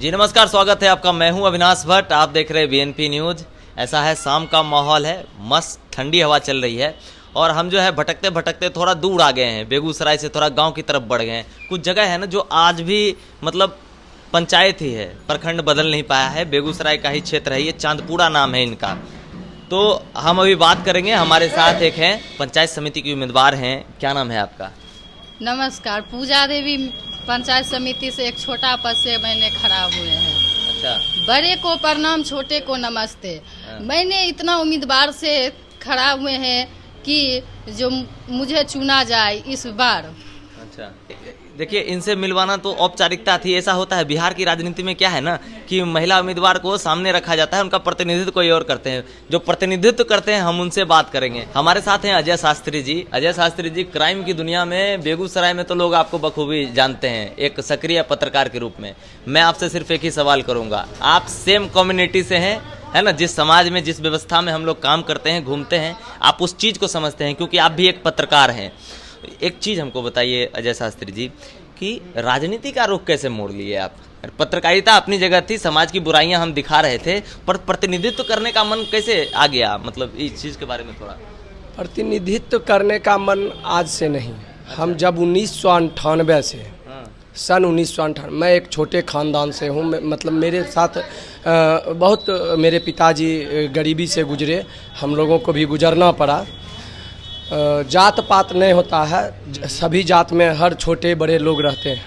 जी नमस्कार, स्वागत है आपका। मैं हूं अविनाश भट्ट, आप देख रहे हैं बीएनपी न्यूज़। ऐसा है, शाम का माहौल है, मस्त ठंडी हवा चल रही है और हम जो है भटकते भटकते थोड़ा दूर आ गए हैं, बेगूसराय से थोड़ा गांव की तरफ बढ़ गए हैं। कुछ जगह है ना जो आज भी मतलब पंचायत ही है, प्रखंड बदल नहीं पाया है। बेगूसराय का ही क्षेत्र है, ये चांदपुरा नाम है इनका। तो हम अभी बात करेंगे, हमारे साथ एक हैं पंचायत समिति की उम्मीदवार हैं। क्या नाम है आपका? नमस्कार, पूजा देवी। पंचायत समिति से एक छोटा पद से मैंने खड़ा हुए हैं। अच्छा। बड़े को प्रणाम, छोटे को नमस्ते। मैंने इतना उम्मीदवार से खड़ा हुए हैं कि जो मुझे चुना जाए इस बार। अच्छा, देखिए इनसे मिलवाना तो औपचारिकता थी। ऐसा होता है बिहार की राजनीति में, क्या है ना कि महिला उम्मीदवार को सामने रखा जाता है, उनका प्रतिनिधित्व कोई और करते हैं। जो प्रतिनिधित्व करते हैं हम उनसे बात करेंगे। हमारे साथ हैं अजय शास्त्री जी। अजय शास्त्री जी, क्राइम की दुनिया में बेगूसराय में तो लोग आपको बखूबी जानते हैं, एक सक्रिय पत्रकार के रूप में। मैं आपसे सिर्फ एक ही सवाल करूंगा, आप सेम कम्युनिटी से हैं, है ना? जिस समाज में, जिस व्यवस्था में हम लोग काम करते हैं, घूमते हैं, आप उस चीज़ को समझते हैं क्योंकि आप भी एक पत्रकार हैं। एक चीज़ हमको बताइए अजय शास्त्री जी कि राजनीति का रुख कैसे मोड़ लिए आप? पत्रकारिता अपनी जगह थी, समाज की बुराइयां हम दिखा रहे थे, पर प्रतिनिधित्व करने का मन कैसे आ गया? मतलब इस चीज़ के बारे में थोड़ा। प्रतिनिधित्व करने का मन आज से नहीं। हम जब 1998 से सन 1998, मैं एक छोटे ख़ानदान से हूँ। मतलब मेरे साथ बहुत मेरे पिताजी गरीबी से गुजरे, हम लोगों को भी गुजरना पड़ा। जात पात नहीं होता है, सभी जात में हर छोटे बड़े लोग रहते हैं।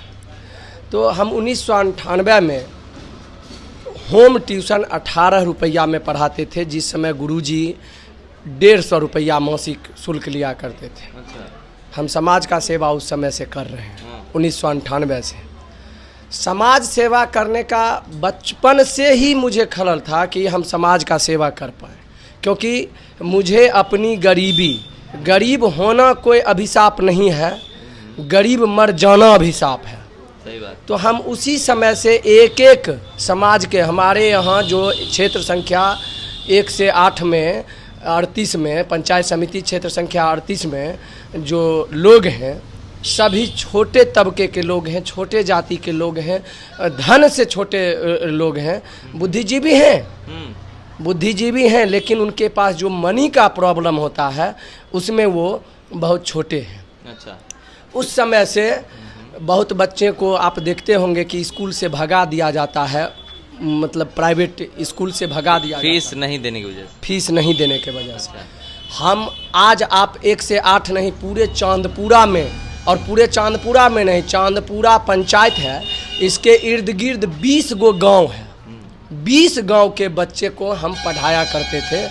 तो हम 1998 में होम ट्यूशन 18 रुपया में पढ़ाते थे, जिस समय गुरुजी 150 रुपया मासिक शुल्क लिया करते थे। अच्छा। हम समाज का सेवा उस समय से कर रहे हैं, 1998 से। समाज सेवा करने का बचपन से ही मुझे ख्याल था कि हम समाज का सेवा कर पाएँ, क्योंकि मुझे अपनी गरीब होना कोई अभिशाप नहीं है, गरीब मर जाना अभिशाप है। सही बात। तो हम उसी समय से एक एक समाज के, हमारे यहाँ जो क्षेत्र संख्या 1 से 8 में 38 में, पंचायत समिति क्षेत्र संख्या 38 में जो लोग हैं, सभी छोटे तबके के लोग हैं, छोटे जाति के लोग हैं, धन से छोटे लोग हैं, बुद्धिजीवी हैं, लेकिन उनके पास जो मनी का प्रॉब्लम होता है उसमें वो बहुत छोटे हैं। अच्छा। उस समय से बहुत बच्चे को आप देखते होंगे कि स्कूल से भगा दिया जाता है, मतलब प्राइवेट स्कूल से भगा दिया फीस नहीं देने की वजह से। फीस नहीं देने के वजह से। हम आज आप 1 से 8 नहीं, पूरे चांदपुरा में, और पूरे चांदपुरा में नहीं, चांदपुरा पंचायत है, इसके इर्द गिर्द 20 गो गाँव है। 20 गांव के बच्चे को हम पढ़ाया करते थे।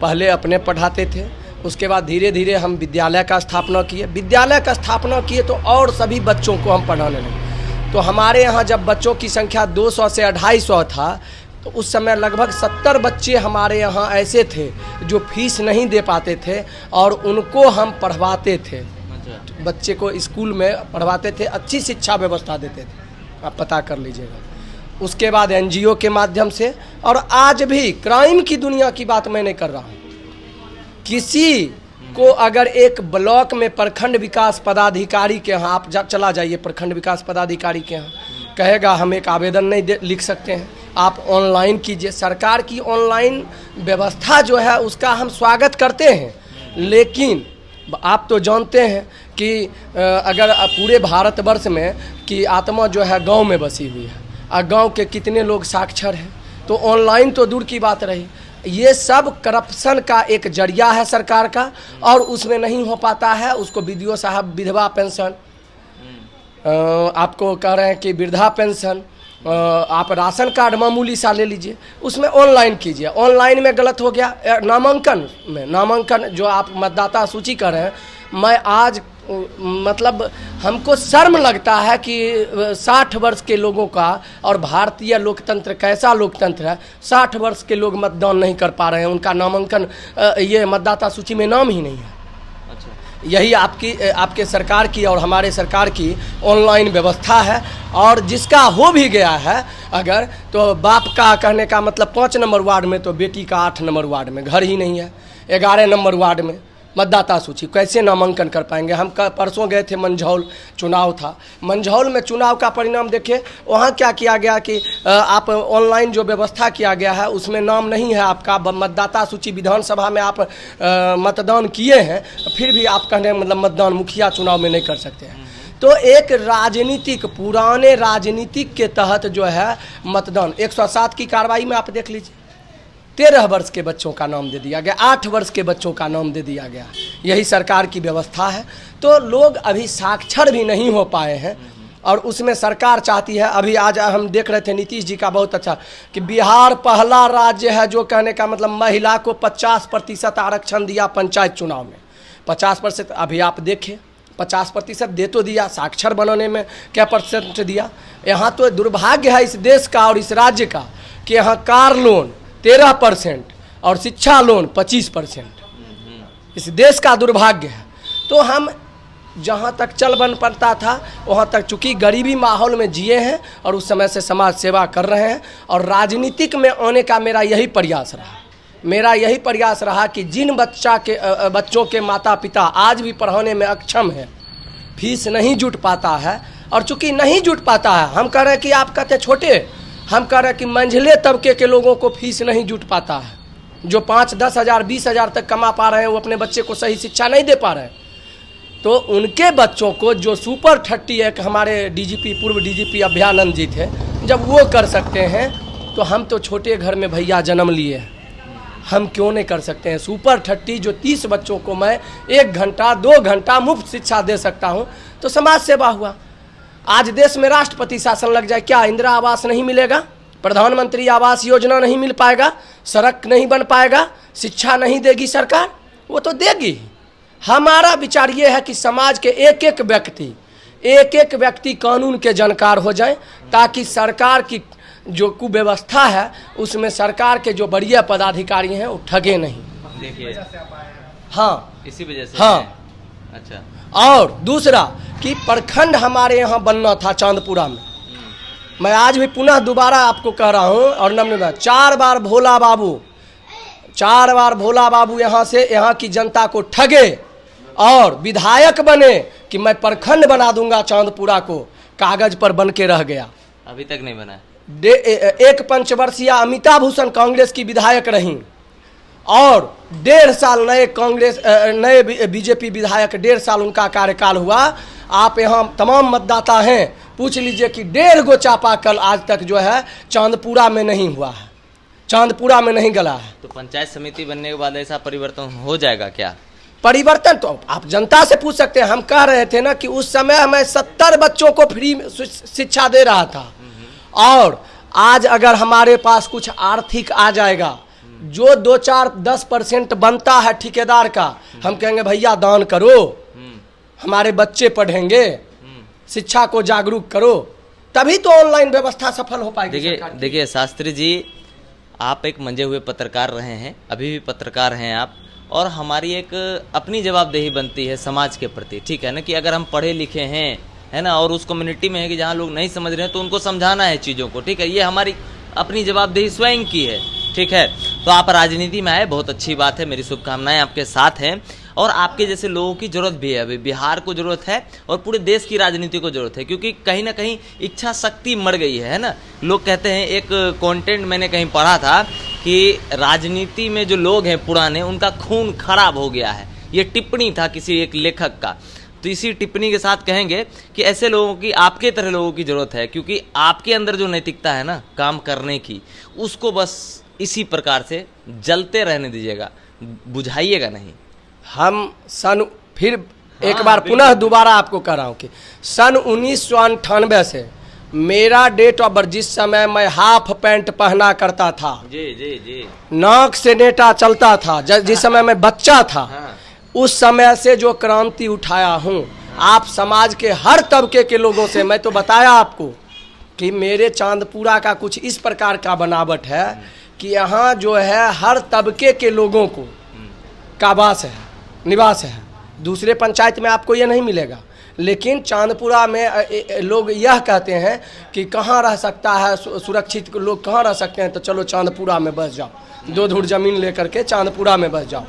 पहले अपने पढ़ाते थे, उसके बाद धीरे धीरे हम विद्यालय का स्थापना किए तो और सभी बच्चों को हम पढ़ाने लगे। तो हमारे यहाँ जब बच्चों की संख्या 200 से 250 था, तो उस समय लगभग 70 बच्चे हमारे यहाँ ऐसे थे जो फीस नहीं दे पाते थे, और उनको हम पढ़वाते थे। बच्चे को स्कूल में पढ़वाते थे, अच्छी शिक्षा व्यवस्था देते थे, आप पता कर लीजिएगा। उसके बाद एनजीओ के माध्यम से, और आज भी क्राइम की दुनिया की बात मैं नहीं कर रहा हूँ। किसी को अगर एक ब्लॉक में प्रखंड विकास पदाधिकारी के यहाँ आप चला जाइए, प्रखंड विकास पदाधिकारी के यहाँ कहेगा हम एक आवेदन नहीं लिख सकते हैं, आप ऑनलाइन कीजिए। सरकार की ऑनलाइन व्यवस्था जो है उसका हम स्वागत करते हैं, लेकिन आप तो जानते हैं कि अगर पूरे भारतवर्ष में कि आत्मा जो है गाँव में बसी हुई है, और गांव के कितने लोग साक्षर हैं, तो ऑनलाइन तो दूर की बात रही। ये सब करप्शन का एक जरिया है सरकार का, और उसमें नहीं हो पाता है। उसको बीडीओ साहब विधवा पेंशन, आपको कह रहे हैं कि वृद्धा पेंशन, आप राशन कार्ड मामूली सा ले लीजिए, उसमें ऑनलाइन कीजिए। ऑनलाइन में गलत हो गया, नामांकन जो आप मतदाता सूची कर रहे हैं, मैं आज मतलब हमको शर्म लगता है कि 60 वर्ष के लोगों का, और भारतीय लोकतंत्र कैसा लोकतंत्र है, 60 वर्ष के लोग मतदान नहीं कर पा रहे हैं, उनका नामांकन ये मतदाता सूची में नाम ही नहीं है। अच्छा। यही आपके सरकार की और हमारे सरकार की ऑनलाइन व्यवस्था है। और जिसका हो भी गया है अगर, तो बाप का कहने का मतलब 5 नंबर वार्ड में, तो बेटी का 8 नंबर वार्ड में घर ही नहीं है, 11 नंबर वार्ड में, मतदाता सूची कैसे नामांकन कर पाएंगे। हम परसों गए थे मंझौल, चुनाव था। मंझौल में चुनाव का परिणाम देखिए, वहाँ क्या किया गया कि आप ऑनलाइन जो व्यवस्था किया गया है उसमें नाम नहीं है आपका, मतदाता सूची विधानसभा में आप मतदान किए हैं फिर भी आप कहने मतलब मतदान मुखिया चुनाव में नहीं कर सकते हैं। तो एक राजनीतिक, पुराने राजनीतिक के तहत जो है मतदान 107 की कार्रवाई में आप देख लीजिए 13 वर्ष के बच्चों का नाम दे दिया गया, 8 वर्ष के बच्चों का नाम दे दिया गया। यही सरकार की व्यवस्था है। तो लोग अभी साक्षर भी नहीं हो पाए हैं और उसमें सरकार चाहती है। अभी आज हम देख रहे थे नीतीश जी का बहुत अच्छा कि बिहार पहला राज्य है जो कहने का मतलब महिला को 50% आरक्षण दिया पंचायत चुनाव में। 50%, अभी आप देखें 50% दे तो दिया, साक्षर बनाने में क्या % दिया। यहाँ तो दुर्भाग्य है इस देश का और इस राज्य का कि यहाँ कार लोन 13% और शिक्षा लोन 25%। इस देश का दुर्भाग्य है। तो हम जहाँ तक चल बन पड़ता था वहाँ तक, चूँकि गरीबी माहौल में जिए हैं और उस समय से समाज सेवा कर रहे हैं और राजनीतिक में आने का मेरा यही प्रयास रहा। मेरा यही प्रयास रहा कि जिन बच्चों के माता पिता आज भी पढ़ाने में अक्षम है, फीस नहीं जुट पाता है, और चूँकि नहीं जुट पाता है, हम कह रहे हैं कि आप कहते छोटे, हम कह रहे हैं कि मंझले तबके के लोगों को फीस नहीं जुट पाता है। जो 5-10 हज़ार 20 हज़ार तक कमा पा रहे हैं वो अपने बच्चे को सही शिक्षा नहीं दे पा रहे हैं। तो उनके बच्चों को जो सुपर 30 हमारे डीजीपी, पूर्व डीजीपी अभयानंद जी थे, जब वो कर सकते हैं तो हम तो छोटे घर में भैया जन्म लिए हैं, हम क्यों नहीं कर सकते हैं। सुपर 30 जो 30 बच्चों को मैं 1 घंटा 2 घंटा मुफ्त शिक्षा दे सकता हूँ तो समाज सेवा हुआ। आज देश में राष्ट्रपति शासन लग जाए, क्या इंदिरा आवास नहीं मिलेगा, प्रधानमंत्री आवास योजना नहीं मिल पाएगा, सड़क नहीं बन पाएगा, शिक्षा नहीं देगी सरकार? वो तो देगी। हमारा विचार ये है कि समाज के एक एक व्यक्ति कानून के जानकार हो जाए ताकि सरकार की जो कुव्यवस्था है उसमें सरकार के जो बढ़िया पदाधिकारी हैं वो ठगे नहीं। देखिए, हाँ, इसी वजह से। हाँ, अच्छा। और दूसरा कि प्रखंड हमारे यहाँ बनना था चांदपुरा में। मैं आज भी पुनः दोबारा आपको कह रहा हूँ और नम्र 4 बार भोला बाबू यहाँ से यहाँ की जनता को ठगे और विधायक बने कि मैं प्रखंड बना दूंगा चांदपुरा को, कागज पर बन के रह गया, अभी तक नहीं बना। एक पंचवर्षीय अमिता भूषण कांग्रेस की विधायक रहीं और 1.5 साल नए बीजेपी विधायक 1.5 साल उनका कार्यकाल हुआ। आप यहाँ तमाम मतदाता हैं, पूछ लीजिए कि 1.5 गो चापाकल आज तक जो है चांदपुरा में नहीं हुआ है, चांदपुरा में नहीं गला है। तो पंचायत समिति बनने के बाद ऐसा परिवर्तन हो जाएगा क्या? परिवर्तन तो आप जनता से पूछ सकते हैं। हम कह रहे थे ना कि उस समय मैं 70 बच्चों को फ्री शिक्षा दे रहा था और आज अगर हमारे पास कुछ आर्थिक आ जाएगा, जो 2-4-10% बनता है ठेकेदार का, हम कहेंगे भैया दान करो, हमारे बच्चे पढ़ेंगे, शिक्षा को जागरूक करो, तभी तो ऑनलाइन व्यवस्था सफल हो पाएगी। देखिए शास्त्री जी, आप एक मंजे हुए पत्रकार रहे हैं, अभी भी पत्रकार हैं आप, और हमारी एक अपनी जवाबदेही बनती है समाज के प्रति, ठीक है ना, कि अगर हम पढ़े लिखे हैं, है ना, और उस कम्युनिटी में है कि जहाँ लोग नहीं समझ रहे हैं तो उनको समझाना है चीज़ों को, ठीक है। ये हमारी अपनी जवाबदेही स्वयं की है, ठीक है। तो आप राजनीति में आए, बहुत अच्छी बात है, मेरी शुभकामनाएं आपके साथ हैं। और आपके जैसे लोगों की जरूरत भी है, अभी बिहार को जरूरत है और पूरे देश की राजनीति को जरूरत है, क्योंकि कहीं ना कहीं इच्छा शक्ति मर गई है ना। लोग कहते हैं, एक कंटेंट मैंने कहीं पढ़ा था कि राजनीति में जो लोग हैं पुराने, उनका खून खराब हो गया है। ये टिप्पणी था किसी एक लेखक का। तो इसी टिप्पणी के साथ कहेंगे कि ऐसे लोगों की, आपके तरह लोगों की जरूरत है, क्योंकि आपके अंदर जो नैतिकता है ना काम करने की, उसको बस इसी प्रकार से जलते रहने दीजिएगा, बुझाइएगा नहीं। हम फिर एक बार पुनः दोबारा आपको कह रहा हूँ कि सन 1998 से मेरा डेट ऑफ बर्थ, जिस समय मैं हाफ पैंट पहना करता था, जी, नाक से नेटा चलता था, जिस समय मैं बच्चा था, उस समय से जो क्रांति उठाया हूँ, आप समाज के हर तबके के लोगों से, मैं तो बताया आपको कि मेरे चांदपुरा का कुछ इस प्रकार का बनावट है कि यहाँ जो है हर तबके के लोगों को का वास है, निवास है। दूसरे पंचायत में आपको ये नहीं मिलेगा। लेकिन चांदपुरा में लोग यह कहते हैं कि कहाँ रह सकता है सुरक्षित, लोग कहाँ रह सकते हैं, तो चलो चांदपुरा में बस जाओ, 2 धुर जमीन लेकर के चांदपुरा में बस जाओ।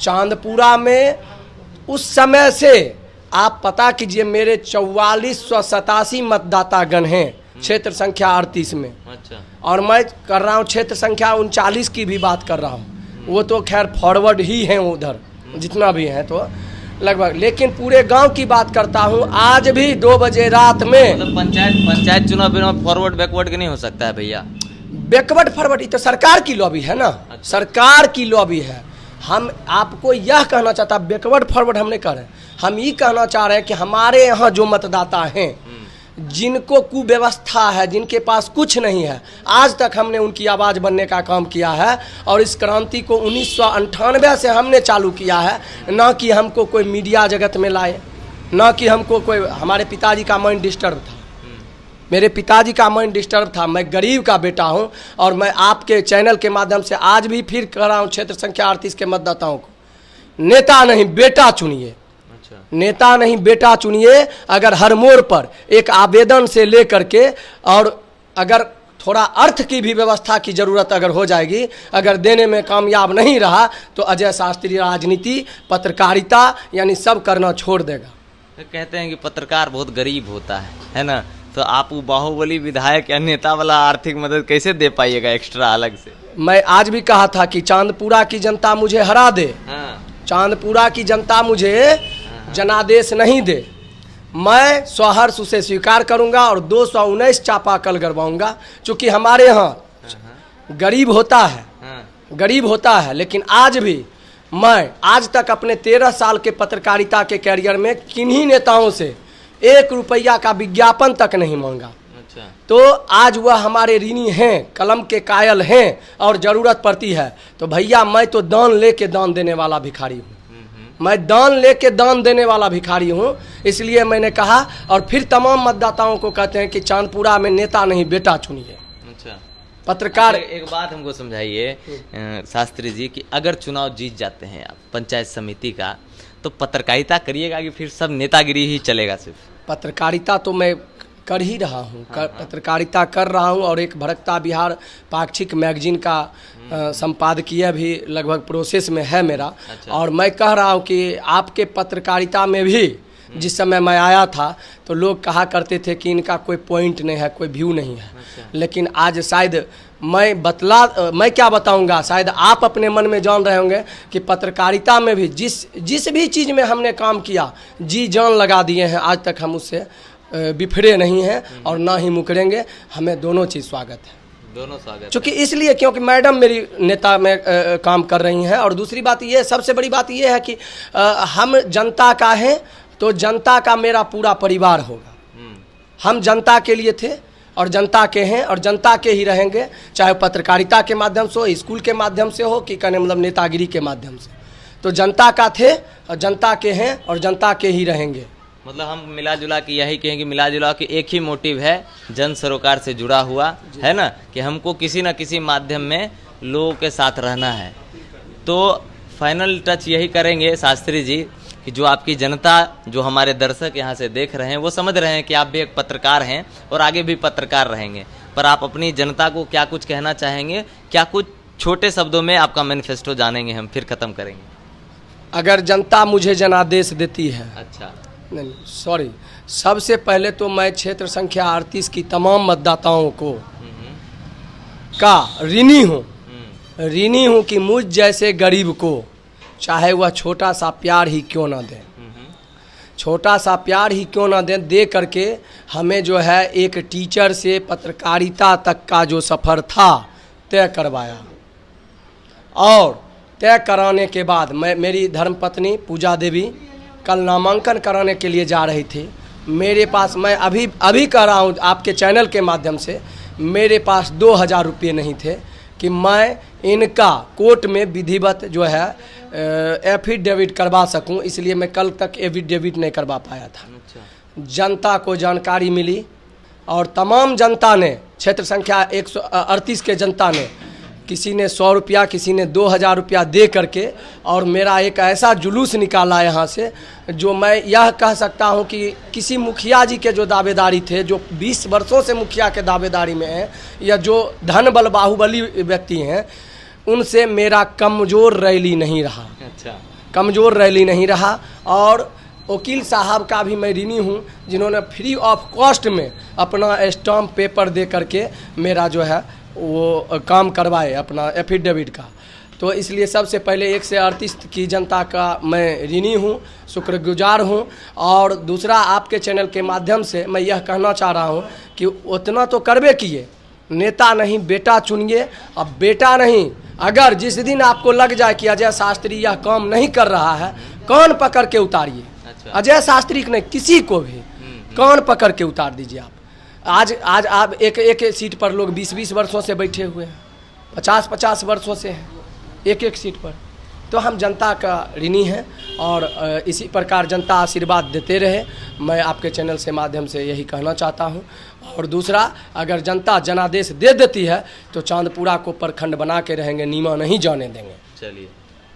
चांदपुरा में उस समय से आप पता कीजिए मेरे 4487 मतदातागण हैं क्षेत्र संख्या 38 में। अच्छा। और मैं कर रहा हूँ क्षेत्र संख्या 39 की भी बात कर रहा हूँ, वो तो खैर फॉरवर्ड ही हैं उधर जितना भी हैं तो लगभग, लेकिन पूरे गांव की बात करता हूँ। आज भी 2 बजे रात में मतलब पंचायत चुनाव बिना फॉरवर्ड बैकवर्ड के नहीं हो सकता है भैया। बैकवर्ड फॉरवर्ड ये तो सरकार की लॉबी है ना। अच्छा। सरकार की लॉबी है। हम आपको यह कहना चाहता, बैकवर्ड फॉरवर्ड हम नहीं कर रहे, हम ये कहना चाह रहे हैं कि हमारे यहाँ जो मतदाता हैं जिनको कुव्यवस्था है, जिनके पास कुछ नहीं है, आज तक हमने उनकी आवाज़ बनने का काम किया है। और इस क्रांति को 1998 से हमने चालू किया है, ना कि हमको कोई मीडिया जगत में लाए, ना कि हमको कोई, हमारे पिताजी का माइंड डिस्टर्ब था, मेरे पिताजी का माइंड डिस्टर्ब था। मैं गरीब का बेटा हूं और मैं आपके चैनल के माध्यम से आज भी फिर कह रहा हूं क्षेत्र संख्या 38 के मतदाताओं को, नेता नहीं बेटा चुनिए। नेता नहीं बेटा चुनिए। अगर हर मोड़ पर एक आवेदन से लेकर के, और अगर थोड़ा अर्थ की भी व्यवस्था की ज़रूरत अगर हो जाएगी, अगर देने में कामयाब नहीं रहा तो अजय शास्त्री राजनीति, पत्रकारिता यानी सब करना छोड़ देगा। कहते हैं कि पत्रकार बहुत गरीब होता है ना, तो आप वो बाहुबली विधायक या नेता वाला आर्थिक मदद कैसे दे पाइएगा एक्स्ट्रा अलग से? मैं आज भी कहा था कि चांदपुरा की जनता मुझे हरा दे, चांदपुरा की जनता मुझे जनादेश नहीं दे, मैं सहर्ष उसे स्वीकार करूंगा और 219 चापाकल गड़वाऊंगा। चूँकि हमारे यहाँ गरीब होता है, गरीब होता है, लेकिन आज भी मैं आज तक अपने 13 साल के पत्रकारिता के कैरियर में किन्हीं नेताओं से 1 रुपया का विज्ञापन तक नहीं मांगा। अच्छा। तो आज वह हमारे ऋणी हैं, कलम के कायल हैं और ज़रूरत पड़ती है तो भैया मैं तो दान लेके दान देने वाला भिखारी हूँ, मैं दान लेके दान देने वाला भिखारी हूँ। इसलिए मैंने कहा और फिर तमाम मतदाताओं को कहते हैं कि चांदपुरा में नेता नहीं बेटा चुनिए। अच्छा। पत्रकार एक बात हमको समझाइए शास्त्री जी कि अगर चुनाव जीत जाते हैं आप पंचायत समिति का, तो पत्रकारिता करिएगा कि फिर सब नेतागिरी ही चलेगा? सिर्फ पत्रकारिता तो मैं कर ही रहा हूँ, पत्रकारिता कर रहा हूँ और एक भड़कता बिहार पाक्षिक मैगजीन का संपादकीय भी लगभग प्रोसेस में है मेरा। अच्छा। और मैं कह रहा हूँ कि आपके पत्रकारिता में भी जिस समय मैं आया था तो लोग कहा करते थे कि इनका कोई पॉइंट नहीं है, कोई व्यू नहीं है। अच्छा। लेकिन आज शायद मैं क्या बताऊंगा, शायद आप अपने मन में जान रहे होंगे कि पत्रकारिता में भी जिस भी चीज़ में हमने काम किया जी जान लगा दिए हैं, आज तक हम उससे बिफरे नहीं हैं और ना ही मुकरेंगे। हमें दोनों चीज़ स्वागत है, दोनों स्वागत। चूँकि इसलिए क्योंकि मैडम मेरी नेता में काम कर रही हैं, और दूसरी बात ये, सबसे बड़ी बात ये है कि हम जनता का हैं तो जनता का मेरा पूरा परिवार होगा। हम जनता के लिए थे और जनता के हैं और जनता के ही रहेंगे, चाहे पत्रकारिता के माध्यम से हो, स्कूल के माध्यम से हो, कि कहने मतलब नेतागिरी के माध्यम से। तो जनता का थे और जनता के हैं और जनता के ही रहेंगे। मतलब हम मिला जुला के यही कहें कि मिला जुला के एक ही मोटिव है, जन सरोकार से जुड़ा हुआ है ना, कि हमको किसी न किसी माध्यम में लोगों के साथ रहना है। तो फाइनल टच यही करेंगे शास्त्री जी कि जो आपकी जनता, जो हमारे दर्शक यहाँ से देख रहे हैं, वो समझ रहे हैं कि आप भी एक पत्रकार हैं और आगे भी पत्रकार रहेंगे, पर आप अपनी जनता को क्या कुछ कहना चाहेंगे? क्या कुछ छोटे शब्दों में आपका मैनिफेस्टो जानेंगे, हम फिर ख़त्म करेंगे। अगर जनता मुझे जनादेश देती है, अच्छा नहीं सॉरी, सबसे पहले तो मैं क्षेत्र संख्या 38 की तमाम मतदाताओं को का ऋणी हूँ कि मुझ जैसे गरीब को चाहे वह छोटा सा प्यार ही क्यों ना दें, छोटा सा प्यार ही क्यों ना दें, दे करके हमें जो है एक टीचर से पत्रकारिता तक का जो सफ़र था तय करवाया। और तय कराने के बाद मेरी धर्मपत्नी पूजा देवी कल नामांकन कराने के लिए जा रही थी। मेरे पास, मैं अभी कह रहा हूँ आपके चैनल के माध्यम से, मेरे पास 2000 रुपये नहीं थे कि मैं इनका कोर्ट में विधिवत जो है एफिडेविट करवा सकूं, इसलिए मैं कल तक एफिडेविट नहीं करवा पाया था। अच्छा। जनता को जानकारी मिली और तमाम जनता ने, क्षेत्र संख्या 138 के जनता ने किसी ने 100 रुपया, किसी ने 2000 रुपया दे करके और मेरा एक ऐसा जुलूस निकाला यहाँ से, जो मैं यह कह सकता हूँ कि किसी मुखिया जी के जो दावेदारी थे, जो 20 वर्षों से मुखिया के दावेदारी में हैं, या जो धन बल बाहुबली व्यक्ति हैं, उनसे मेरा कमज़ोर रैली नहीं रहा। अच्छा, कमज़ोर रैली नहीं रहा। और वकील साहब का भी मैं ऋणी हूँ, जिन्होंने फ्री ऑफ कॉस्ट में अपना स्टाम्प पेपर दे करके मेरा जो है वो काम करवाए, अपना एफिडेविट का। तो इसलिए सबसे पहले 1 से 38 की जनता का मैं ऋणी हूँ, शुक्रगुजार हूँ। और दूसरा, आपके चैनल के माध्यम से मैं यह कहना चाह रहा हूँ कि उतना तो करबे किए, नेता नहीं बेटा चुनिए। अब बेटा नहीं, अगर जिस दिन आपको लग जाए कि अजय शास्त्री यह काम नहीं कर रहा है, कान पकड़ के उतारिए। अजय शास्त्री को नहीं, किसी को भी कान पकड़ के उतार दीजिए आप। आज आप एक सीट पर लोग 20-20 वर्षों से बैठे हुए हैं, 50-50 वर्षों से हैं एक सीट पर। तो हम जनता का ऋणी हैं और इसी प्रकार जनता आशीर्वाद देते रहे, मैं आपके चैनल से माध्यम से यही कहना चाहता हूं। और दूसरा, अगर जनता जनादेश दे देती है तो चांदपुरा को प्रखंड बना के रहेंगे, नीमा नहीं जाने देंगे। चलिए,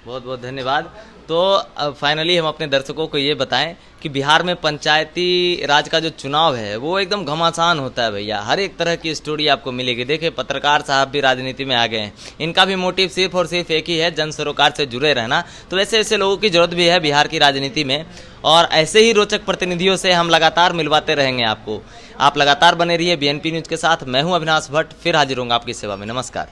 बहुत बहुत धन्यवाद। तो अब फाइनली हम अपने दर्शकों को ये बताएं कि बिहार में पंचायती राज का जो चुनाव है वो एकदम घमासान होता है भैया। हर एक तरह की स्टोरी आपको मिलेगी। देखिए, पत्रकार साहब भी राजनीति में आ गए हैं, इनका भी मोटिव सिर्फ और सिर्फ एक ही है, जन सरोकार से जुड़े रहना। तो ऐसे ऐसे लोगों की जरूरत भी है बिहार की राजनीति में, और ऐसे ही रोचक प्रतिनिधियों से हम लगातार मिलवाते रहेंगे आपको। आप लगातार बने रहिए BNP न्यूज़ के साथ। मैं हूँ अविनाश भट्ट, फिर हाजिर होऊंगा आपकी सेवा में। नमस्कार।